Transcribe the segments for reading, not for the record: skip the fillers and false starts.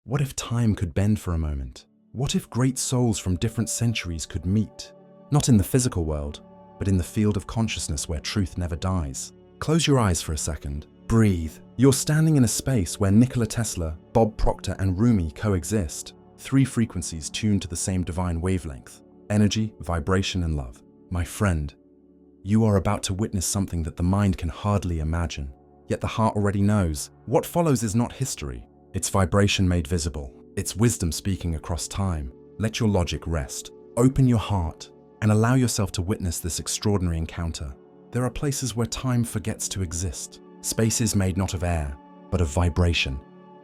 What if time could bend for a moment? What if great souls from different centuries could meet? Not in the physical world, but in the field of consciousness where truth never dies. Close your eyes for a second. Breathe. You're standing in a space where Nikola Tesla, Bob Proctor, and Rumi coexist. Three frequencies tuned to the same divine wavelength: energy, vibration, and love. My friend, you are about to witness something that the mind can hardly imagine. Yet the heart already knows. What follows is not history. It's vibration made visible. It's wisdom speaking across time. Let your logic rest. Open your heart and allow yourself to witness this extraordinary encounter. There are places where time forgets to exist. Spaces made not of air, but of vibration,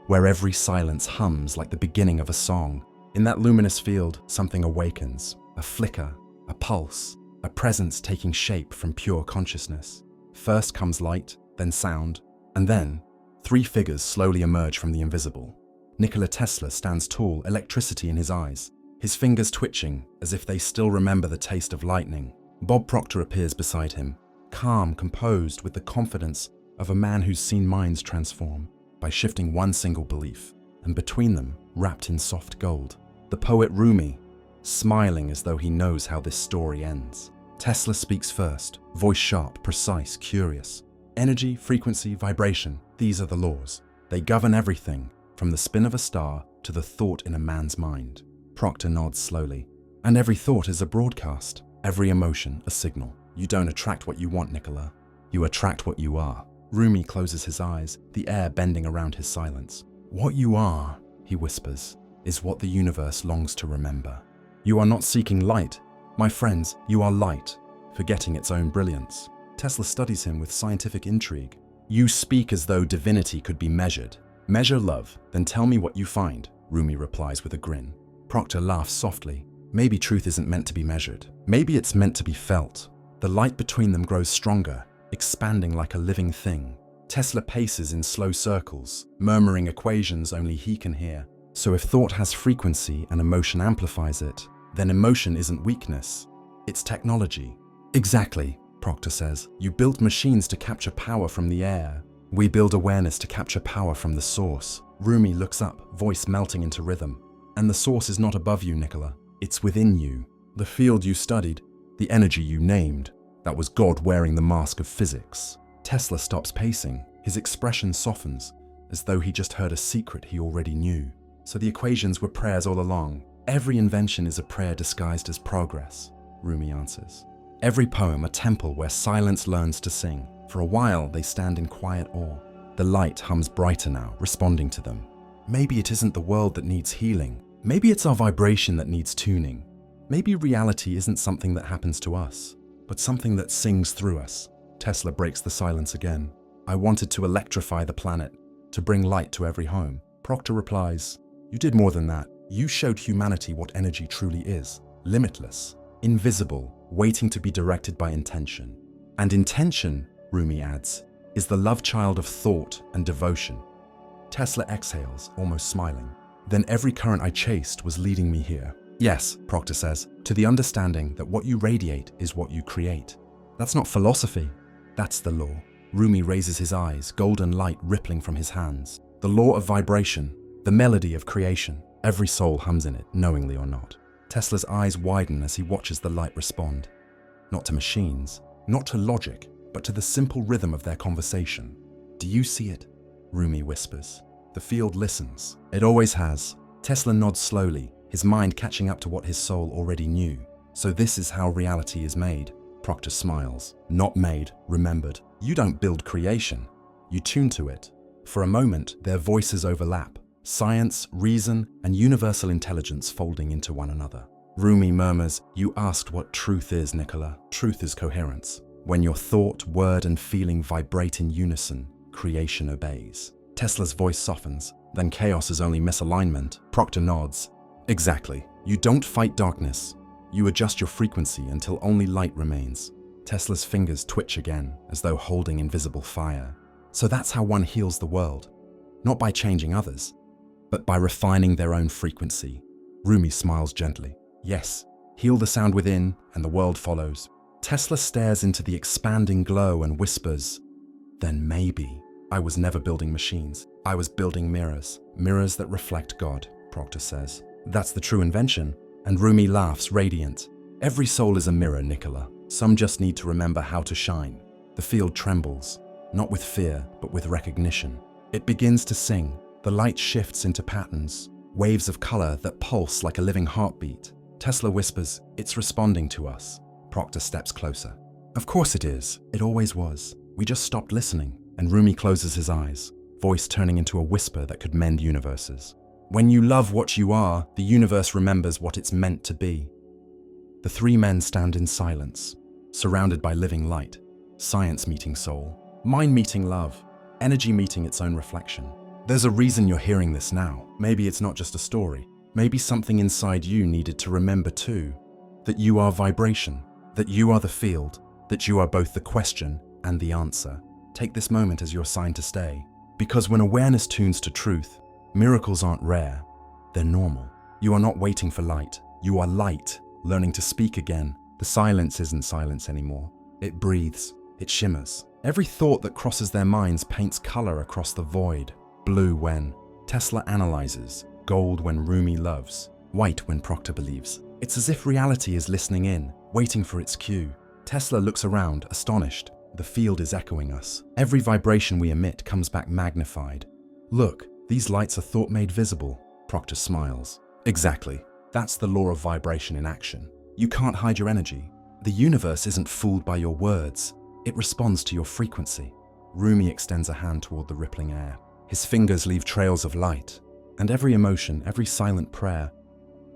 where every silence hums like the beginning of a song. In that luminous field, something awakens. A flicker, a pulse, a presence taking shape from pure consciousness. First comes light, then sound, and then three figures slowly emerge from the invisible. Nikola Tesla stands tall, electricity in his eyes, his fingers twitching as if they still remember the taste of lightning. Bob Proctor appears beside him, calm, composed, with the confidence of a man who's seen minds transform by shifting one single belief. And between them, wrapped in soft gold, the poet Rumi, smiling as though he knows how this story ends. Tesla speaks first, voice sharp, precise, curious. Energy, frequency, vibration, these are the laws. They govern everything, from the spin of a star to the thought in a man's mind. Proctor nods slowly. And every thought is a broadcast, every emotion a signal. You don't attract what you want, Nikola. You attract what you are. Rumi closes his eyes, the air bending around his silence. What you are, he whispers, is what the universe longs to remember. You are not seeking light. My friends, you are light, forgetting its own brilliance. Tesla studies him with scientific intrigue. You speak as though divinity could be measured. Measure love, then tell me what you find, Rumi replies with a grin. Proctor laughs softly. Maybe truth isn't meant to be measured. Maybe it's meant to be felt. The light between them grows stronger, expanding like a living thing. Tesla paces in slow circles, murmuring equations only he can hear. So if thought has frequency and emotion amplifies it, then emotion isn't weakness, it's technology. Exactly, Proctor says. You built machines to capture power from the air. We build awareness to capture power from the source. Rumi looks up, voice melting into rhythm. And the source is not above you, Nikola. It's within you. The field you studied, the energy you named, that was God wearing the mask of physics. Tesla stops pacing. His expression softens, as though he just heard a secret he already knew. So the equations were prayers all along. Every invention is a prayer disguised as progress, Rumi answers. Every poem a temple where silence learns to sing. For a while, they stand in quiet awe. The light hums brighter now, responding to them. Maybe it isn't the world that needs healing. Maybe it's our vibration that needs tuning. Maybe reality isn't something that happens to us, but something that sings through us. Tesla breaks the silence again. I wanted to electrify the planet, to bring light to every home. Proctor replies, you did more than that. You showed humanity what energy truly is. Limitless, invisible, waiting to be directed by intention. And intention, Rumi adds, is the love child of thought and devotion. Tesla exhales, almost smiling. Then every current I chased was leading me here. Yes, Proctor says, to the understanding that what you radiate is what you create. That's not philosophy, that's the law. Rumi raises his eyes, golden light rippling from his hands. The law of vibration, the melody of creation. Every soul hums in it, knowingly or not. Tesla's eyes widen as he watches the light respond. Not to machines, not to logic, but to the simple rhythm of their conversation. Do you see it? Rumi whispers. The field listens. It always has. Tesla nods slowly, his mind catching up to what his soul already knew. So this is how reality is made. Proctor smiles. Not made, remembered. You don't build creation. You tune to it. For a moment, their voices overlap. Science, reason, and universal intelligence folding into one another. Rumi murmurs, you asked what truth is, Nikola. Truth is coherence. When your thought, word, and feeling vibrate in unison, creation obeys. Tesla's voice softens, then chaos is only misalignment. Proctor nods. Exactly. You don't fight darkness. You adjust your frequency until only light remains. Tesla's fingers twitch again, as though holding invisible fire. So that's how one heals the world. Not by changing others, but by refining their own frequency. Rumi smiles gently. Yes, heal the sound within, and the world follows. Tesla stares into the expanding glow and whispers, then maybe. I was never building machines. I was building mirrors. Mirrors that reflect God, Proctor says. That's the true invention. And Rumi laughs, radiant. Every soul is a mirror, Nikola. Some just need to remember how to shine. The field trembles, not with fear, but with recognition. It begins to sing. The light shifts into patterns, waves of color that pulse like a living heartbeat. Tesla whispers, "It's responding to us." Proctor steps closer. "Of course it is. It always was. We just stopped listening." And Rumi closes his eyes, voice turning into a whisper that could mend universes. "When you love what you are, the universe remembers what it's meant to be." The three men stand in silence, surrounded by living light. Science meeting soul, mind meeting love, energy meeting its own reflection. There's a reason you're hearing this now. Maybe it's not just a story. Maybe something inside you needed to remember too. That you are vibration, that you are the field, that you are both the question and the answer. Take this moment as your sign to stay. Because when awareness tunes to truth, miracles aren't rare, they're normal. You are not waiting for light. You are light, learning to speak again. The silence isn't silence anymore. It breathes, it shimmers. Every thought that crosses their minds paints color across the void. Blue when Tesla analyzes, gold when Rumi loves, white when Proctor believes. It's as if reality is listening in, waiting for its cue. Tesla looks around, astonished. The field is echoing us. Every vibration we emit comes back magnified. "Look, these lights are thought made visible." Proctor smiles. "Exactly. That's the law of vibration in action. You can't hide your energy. The universe isn't fooled by your words. It responds to your frequency." Rumi extends a hand toward the rippling air. His fingers leave trails of light, and every emotion, every silent prayer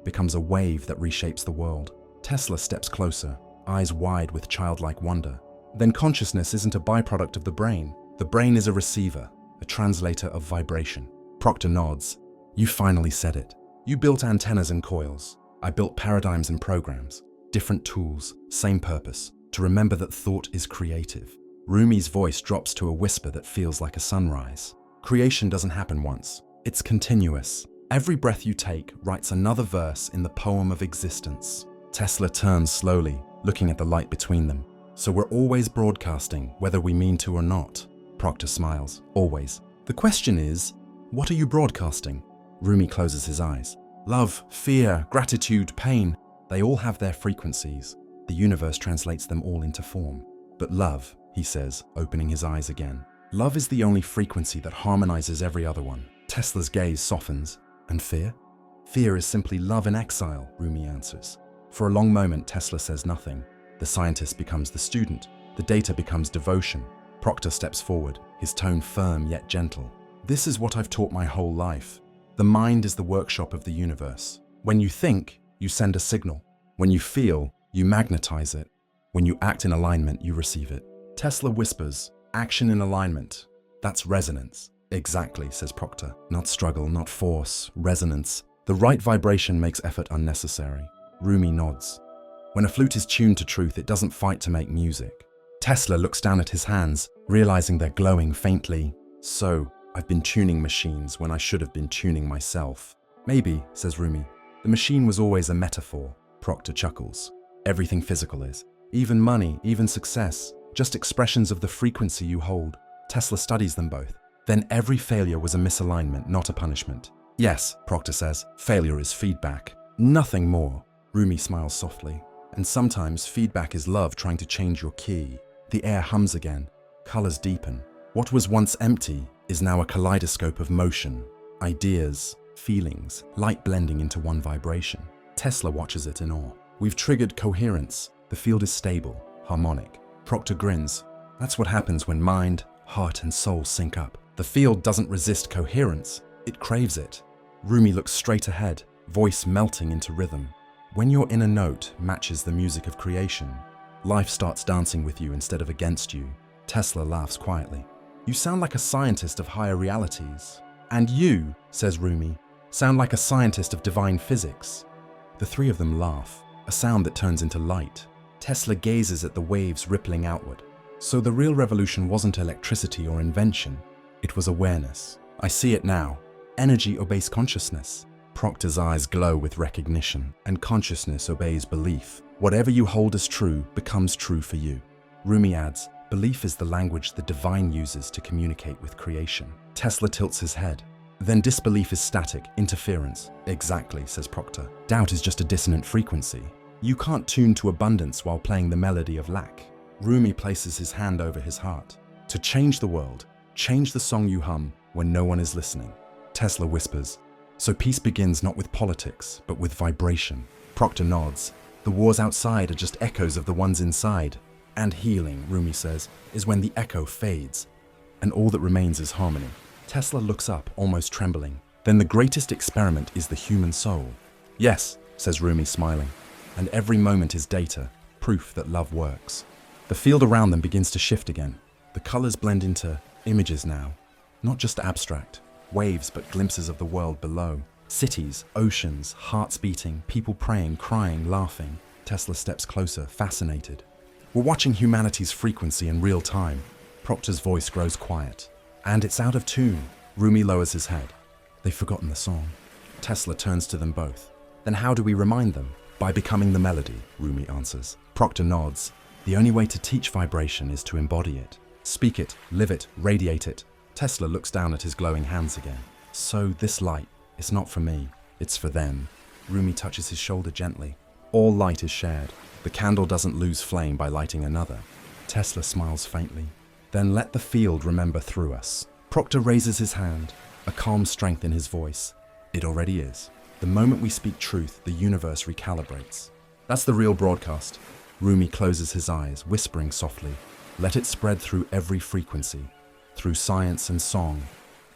becomes a wave that reshapes the world. Tesla steps closer, eyes wide with childlike wonder. Then consciousness isn't a byproduct of the brain. The brain is a receiver, a translator of vibration. Proctor nods. "You finally said it. You built antennas and coils. I built paradigms and programs. Different tools, same purpose. To remember that thought is creative." Rumi's voice drops to a whisper that feels like a sunrise. Creation doesn't happen once. It's continuous. Every breath you take writes another verse in the poem of existence. Tesla turns slowly, looking at the light between them. "So we're always broadcasting, whether we mean to or not." Proctor smiles. "Always. The question is, what are you broadcasting?" Rumi closes his eyes. "Love, fear, gratitude, pain, they all have their frequencies. The universe translates them all into form. But love," he says, opening his eyes again. "Love is the only frequency that harmonizes every other one." Tesla's gaze softens. "And fear?" "Fear is simply love in exile," Rumi answers. For a long moment, Tesla says nothing. The scientist becomes the student. The data becomes devotion. Proctor steps forward, his tone firm yet gentle. "This is what I've taught my whole life. The mind is the workshop of the universe. When you think, you send a signal. When you feel, you magnetize it. When you act in alignment, you receive it." Tesla whispers, "Action in alignment. That's resonance." "Exactly," says Proctor. "Not struggle, not force, resonance. The right vibration makes effort unnecessary." Rumi nods. "When a flute is tuned to truth, it doesn't fight to make music." Tesla looks down at his hands, realizing they're glowing faintly. "So, I've been tuning machines when I should have been tuning myself." "Maybe," says Rumi. "The machine was always a metaphor." Proctor chuckles. "Everything physical is. Even money, even success. Just expressions of the frequency you hold." Tesla studies them both. "Then every failure was a misalignment, not a punishment." "Yes," Proctor says, "failure is feedback. Nothing more." Rumi smiles softly. "And sometimes feedback is love trying to change your key." The air hums again. Colors deepen. What was once empty is now a kaleidoscope of motion, ideas, feelings, light blending into one vibration. Tesla watches it in awe. "We've triggered coherence. The field is stable, harmonic." Proctor grins. "That's what happens when mind, heart, and soul sync up. The field doesn't resist coherence, it craves it." Rumi looks straight ahead, voice melting into rhythm. "When your inner note matches the music of creation, life starts dancing with you instead of against you." Tesla laughs quietly. "You sound like a scientist of higher realities." "And you," says Rumi, "sound like a scientist of divine physics." The three of them laugh, a sound that turns into light. Tesla gazes at the waves rippling outward. "So the real revolution wasn't electricity or invention, it was awareness. I see it now. Energy obeys consciousness." Proctor's eyes glow with recognition, and consciousness obeys belief. Whatever you hold as true becomes true for you. Rumi adds, Belief is the language the divine uses to communicate with creation. Tesla tilts his head. Then disbelief is static, interference. Exactly, says Proctor. Doubt is just a dissonant frequency. You can't tune to abundance while playing the melody of lack. Rumi places his hand over his heart. To change the world, change the song you hum when no one is listening. Tesla whispers. So peace begins not with politics, but with vibration. Proctor nods. The wars outside are just echoes of the ones inside. And healing, Rumi says, is when the echo fades, and all that remains is harmony. Tesla looks up, almost trembling. Then the greatest experiment is the human soul. Yes, says Rumi, smiling. And every moment is data, proof that love works. The field around them begins to shift again. The colors blend into images now. Not just abstract, waves but glimpses of the world below. Cities, oceans, hearts beating, people praying, crying, laughing. Tesla steps closer, fascinated. We're watching humanity's frequency in real time. Proctor's voice grows quiet. And it's out of tune. Rumi lowers his head. They've forgotten the song. Tesla turns to them both. Then how do we remind them? By becoming the melody, Rumi answers. Proctor nods. The only way to teach vibration is to embody it. Speak it, live it, radiate it. Tesla looks down at his glowing hands again. So this light, it's not for me, it's for them. Rumi touches his shoulder gently. All light is shared. The candle doesn't lose flame by lighting another. Tesla smiles faintly. Then let the field remember through us. Proctor raises his hand, a calm strength in his voice. It already is. The moment we speak truth, the universe recalibrates. That's the real broadcast. Rumi closes his eyes, whispering softly. Let it spread through every frequency, through science and song,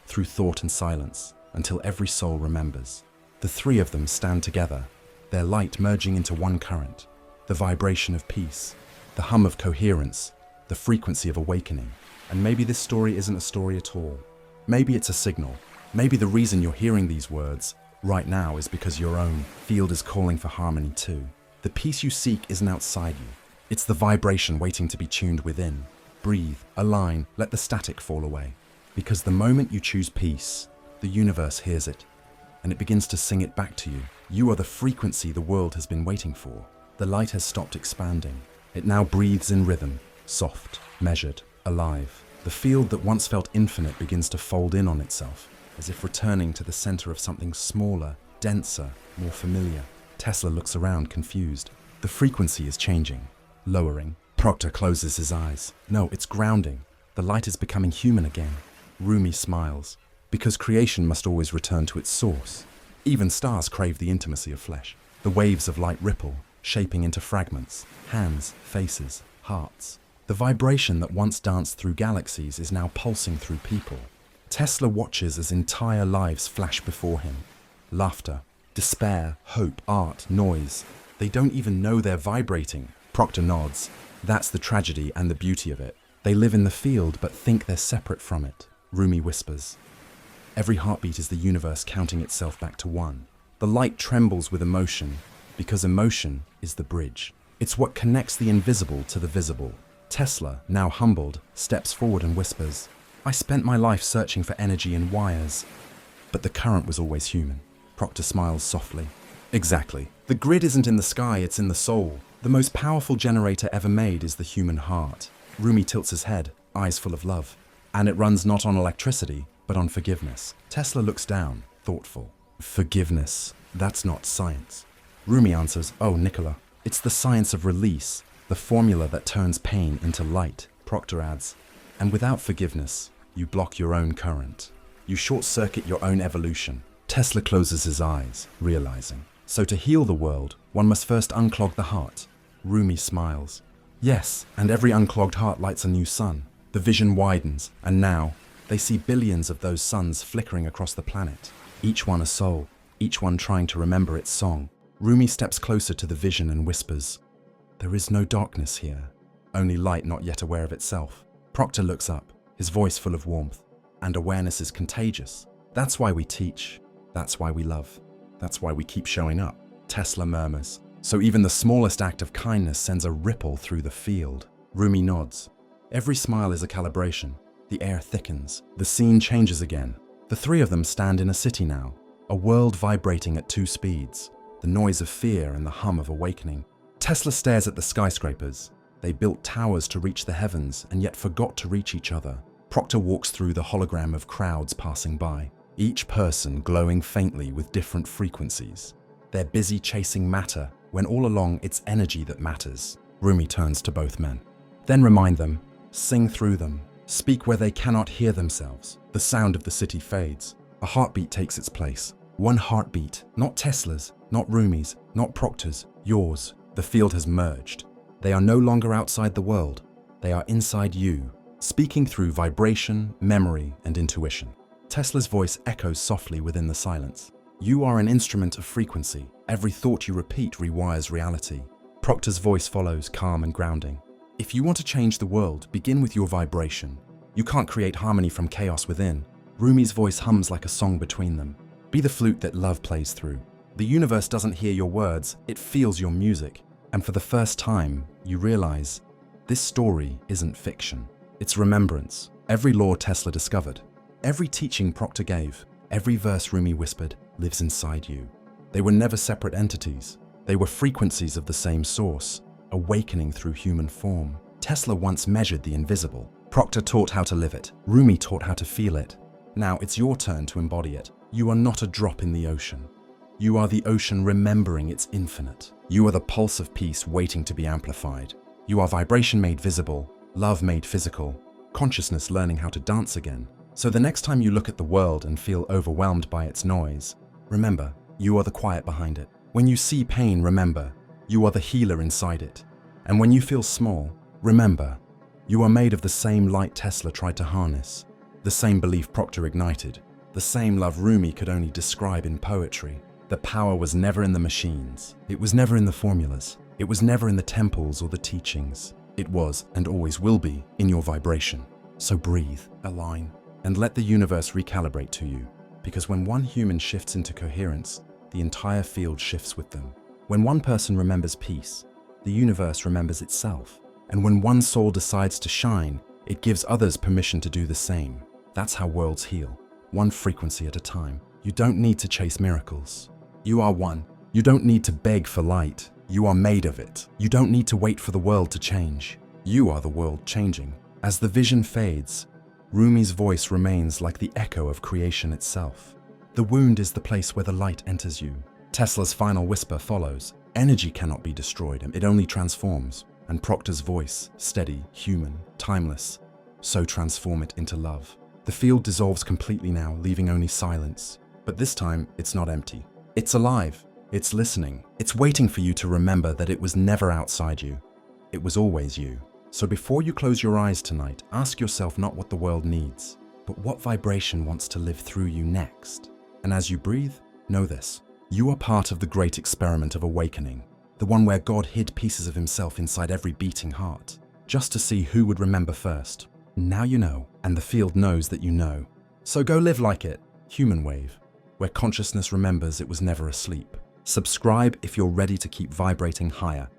through thought and silence, until every soul remembers. The three of them stand together, their light merging into one current. The vibration of peace, the hum of coherence, the frequency of awakening. And maybe this story isn't a story at all. Maybe it's a signal. Maybe the reason you're hearing these words right now is because your own field is calling for harmony too. The peace you seek isn't outside you. It's the vibration waiting to be tuned within. Breathe, align, let the static fall away. Because the moment you choose peace, the universe hears it, and it begins to sing it back to you. You are the frequency the world has been waiting for. The light has stopped expanding. It now breathes in rhythm, soft, measured, alive. The field that once felt infinite begins to fold in on itself, as if returning to the center of something smaller, denser, more familiar. Tesla looks around, confused. The frequency is changing, lowering. Proctor closes his eyes. No, it's grounding. The light is becoming human again. Rumi smiles. Because creation must always return to its source. Even stars crave the intimacy of flesh. The waves of light ripple, shaping into fragments, hands, faces, hearts. The vibration that once danced through galaxies is now pulsing through people. Tesla watches as entire lives flash before him. Laughter, despair, hope, art, noise. They don't even know they're vibrating. Proctor nods. That's the tragedy and the beauty of it. They live in the field but think they're separate from it. Rumi whispers. Every heartbeat is the universe counting itself back to one. The light trembles with emotion, because emotion is the bridge. It's what connects the invisible to the visible. Tesla, now humbled, steps forward and whispers, I spent my life searching for energy in wires, but the current was always human. Proctor smiles softly. Exactly. The grid isn't in the sky, it's in the soul. The most powerful generator ever made is the human heart. Rumi tilts his head, eyes full of love. And it runs not on electricity, but on forgiveness. Tesla looks down, thoughtful. Forgiveness, that's not science. Rumi answers, oh, Nikola, it's the science of release, the formula that turns pain into light. Proctor adds, and without forgiveness, you block your own current. You short-circuit your own evolution. Tesla closes his eyes, realizing. So to heal the world, one must first unclog the heart. Rumi smiles. Yes, and every unclogged heart lights a new sun. The vision widens, and now, they see billions of those suns flickering across the planet. Each one a soul, each one trying to remember its song. Rumi steps closer to the vision and whispers, there is no darkness here, only light not yet aware of itself. Proctor looks up, his voice full of warmth, and awareness is contagious. That's why we teach, that's why we love, that's why we keep showing up. Tesla murmurs, so even the smallest act of kindness sends a ripple through the field. Rumi nods. Every smile is a calibration. The air thickens, the scene changes again. The three of them stand in a city now, a world vibrating at two speeds, the noise of fear and the hum of awakening. Tesla stares at the skyscrapers, They built towers to reach the heavens and yet forgot to reach each other. Proctor walks through the hologram of crowds passing by, each person glowing faintly with different frequencies. They're busy chasing matter when all along it's energy that matters. Rumi turns to both men. Then remind them, sing through them, speak where they cannot hear themselves. The sound of the city fades. A heartbeat takes its place. One heartbeat, not Tesla's, not Rumi's, not Proctor's, yours. The field has merged. They are no longer outside the world. They are inside you, speaking through vibration, memory, and intuition. Tesla's voice echoes softly within the silence. You are an instrument of frequency. Every thought you repeat rewires reality. Proctor's voice follows, calm and grounding. If you want to change the world, begin with your vibration. You can't create harmony from chaos within. Rumi's voice hums like a song between them. Be the flute that love plays through. The universe doesn't hear your words, it feels your music. And for the first time, you realize this story isn't fiction. It's remembrance. Every law Tesla discovered, every teaching Proctor gave, every verse Rumi whispered lives inside you. They were never separate entities. They were frequencies of the same source, awakening through human form. Tesla once measured the invisible. Proctor taught how to live it. Rumi taught how to feel it. Now it's your turn to embody it. You are not a drop in the ocean. You are the ocean remembering it's infinite. You are the pulse of peace waiting to be amplified. You are vibration made visible, love made physical, consciousness learning how to dance again. So the next time you look at the world and feel overwhelmed by its noise, remember, you are the quiet behind it. When you see pain, remember, you are the healer inside it. And when you feel small, remember, you are made of the same light Tesla tried to harness, the same belief Proctor ignited, the same love Rumi could only describe in poetry. The power was never in the machines. It was never in the formulas. It was never in the temples or the teachings. It was, and always will be, in your vibration. So breathe, align, and let the universe recalibrate to you. Because when one human shifts into coherence, the entire field shifts with them. When one person remembers peace, the universe remembers itself. And when one soul decides to shine, it gives others permission to do the same. That's how worlds heal, one frequency at a time. You don't need to chase miracles. You are one. You don't need to beg for light. You are made of it. You don't need to wait for the world to change. You are the world changing. As the vision fades, Rumi's voice remains like the echo of creation itself. The wound is the place where the light enters you. Tesla's final whisper follows. Energy cannot be destroyed, it only transforms. And Proctor's voice, steady, human, timeless, so transform it into love. The field dissolves completely now, leaving only silence. But this time, it's not empty. It's alive. It's listening. It's waiting for you to remember that it was never outside you. It was always you. So before you close your eyes tonight, ask yourself not what the world needs, but what vibration wants to live through you next. And as you breathe, know this. You are part of the great experiment of awakening, the one where God hid pieces of himself inside every beating heart, just to see who would remember first. Now you know, and the field knows that you know. So go live like it. Human Wave, where consciousness remembers it was never asleep. Subscribe if you're ready to keep vibrating higher.